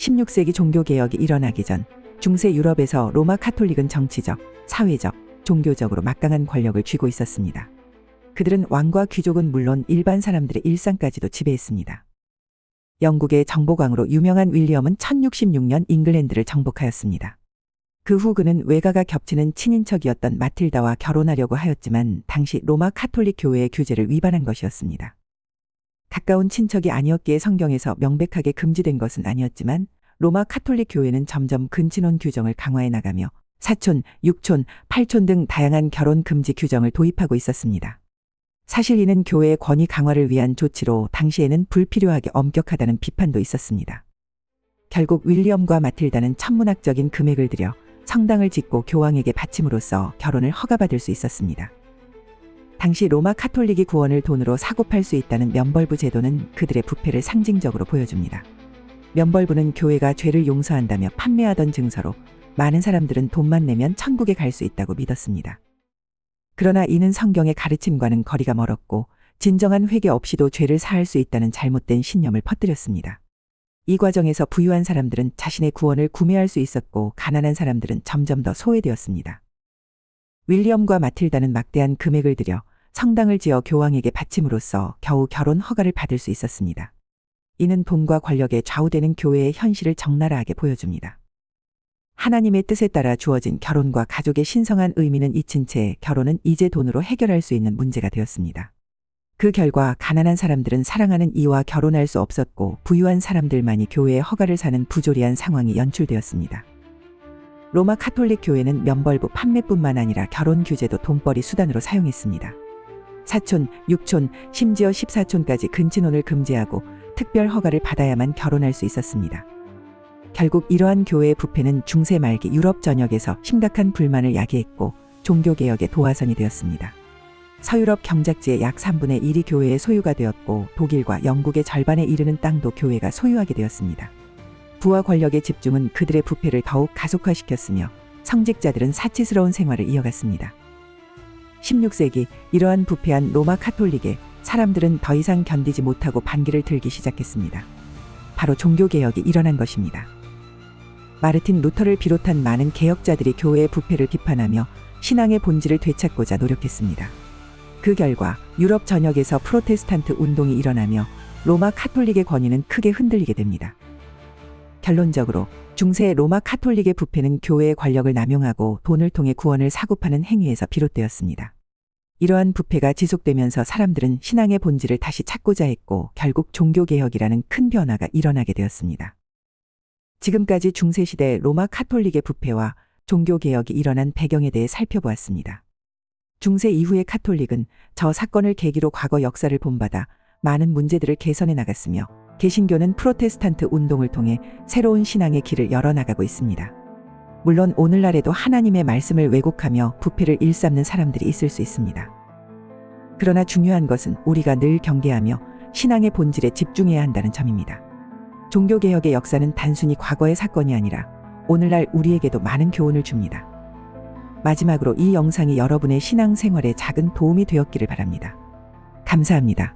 16세기 종교개혁이 일어나기 전 중세 유럽에서 로마 카톨릭은 정치적, 사회적, 종교적으로 막강한 권력을 쥐고 있었습니다. 그들은 왕과 귀족은 물론 일반 사람들의 일상까지도 지배했습니다. 영국의 정복왕으로 유명한 윌리엄은 1066년 잉글랜드를 정복하였습니다. 그 후 그는 외가가 겹치는 친인척이었던 마틸다와 결혼하려고 하였지만 당시 로마 카톨릭 교회의 규제를 위반한 것이었습니다. 가까운 친척이 아니었기에 성경에서 명백하게 금지된 것은 아니었지만 로마 카톨릭 교회는 점점 근친혼 규정을 강화해 나가며 사촌, 육촌, 팔촌 등 다양한 결혼 금지 규정을 도입하고 있었습니다. 사실 이는 교회의 권위 강화를 위한 조치로 당시에는 불필요하게 엄격하다는 비판도 있었습니다. 결국 윌리엄과 마틸다는 천문학적인 금액을 들여 성당을 짓고 교황에게 바침으로써 결혼을 허가받을 수 있었습니다. 당시 로마 카톨릭이 구원을 돈으로 사고 팔 수 있다는 면벌부 제도는 그들의 부패를 상징적으로 보여줍니다. 면벌부는 교회가 죄를 용서한다며 판매하던 증서로 많은 사람들은 돈만 내면 천국에 갈 수 있다고 믿었습니다. 그러나 이는 성경의 가르침과는 거리가 멀었고 진정한 회개 없이도 죄를 사할 수 있다는 잘못된 신념을 퍼뜨렸습니다. 이 과정에서 부유한 사람들은 자신의 구원을 구매할 수 있었고 가난한 사람들은 점점 더 소외되었습니다. 윌리엄과 마틸다는 막대한 금액을 들여 성당을 지어 교황에게 바침으로써 겨우 결혼 허가를 받을 수 있었습니다. 이는 돈과 권력에 좌우되는 교회의 현실을 적나라하게 보여줍니다. 하나님의 뜻에 따라 주어진 결혼과 가족의 신성한 의미는 잊힌 채 결혼은 이제 돈으로 해결할 수 있는 문제가 되었습니다. 그 결과 가난한 사람들은 사랑하는 이와 결혼할 수 없었고 부유한 사람들만이 교회의 허가를 사는 부조리한 상황이 연출되었습니다. 로마 카톨릭 교회는 면벌부 판매뿐만 아니라 결혼 규제도 돈벌이 수단으로 사용했습니다. 사촌, 육촌, 심지어 14촌까지 근친혼을 금지하고 특별 허가를 받아야만 결혼할 수 있었습니다. 결국 이러한 교회의 부패는 중세 말기 유럽 전역에서 심각한 불만을 야기했고 종교개혁의 도화선이 되었습니다. 서유럽 경작지의 약 3분의 1이 교회의 소유가 되었고 독일과 영국의 절반에 이르는 땅도 교회가 소유하게 되었습니다. 부와 권력의 집중은 그들의 부패를 더욱 가속화시켰으며 성직자들은 사치스러운 생활을 이어갔습니다. 16세기 이러한 부패한 로마 카톨릭에 사람들은 더 이상 견디지 못하고 반기를 들기 시작했습니다. 바로 종교개혁이 일어난 것입니다. 마르틴 루터를 비롯한 많은 개혁자들이 교회의 부패를 비판하며 신앙의 본질을 되찾고자 노력했습니다. 그 결과 유럽 전역에서 프로테스탄트 운동이 일어나며 로마 카톨릭의 권위는 크게 흔들리게 됩니다. 결론적으로 중세 로마 카톨릭의 부패는 교회의 권력을 남용하고 돈을 통해 구원을 사고파는 행위에서 비롯되었습니다. 이러한 부패가 지속되면서 사람들은 신앙의 본질을 다시 찾고자 했고 결국 종교개혁이라는 큰 변화가 일어나게 되었습니다. 지금까지 중세시대 로마 카톨릭의 부패와 종교개혁이 일어난 배경에 대해 살펴보았습니다. 중세 이후의 카톨릭은 저 사건을 계기로 과거 역사를 본받아 많은 문제들을 개선해 나갔으며 개신교는 프로테스탄트 운동을 통해 새로운 신앙의 길을 열어나가고 있습니다. 물론 오늘날에도 하나님의 말씀을 왜곡하며 부패를 일삼는 사람들이 있을 수 있습니다. 그러나 중요한 것은 우리가 늘 경계하며 신앙의 본질에 집중해야 한다는 점입니다. 종교개혁의 역사는 단순히 과거의 사건이 아니라 오늘날 우리에게도 많은 교훈을 줍니다. 마지막으로 이 영상이 여러분의 신앙생활에 작은 도움이 되었기를 바랍니다. 감사합니다.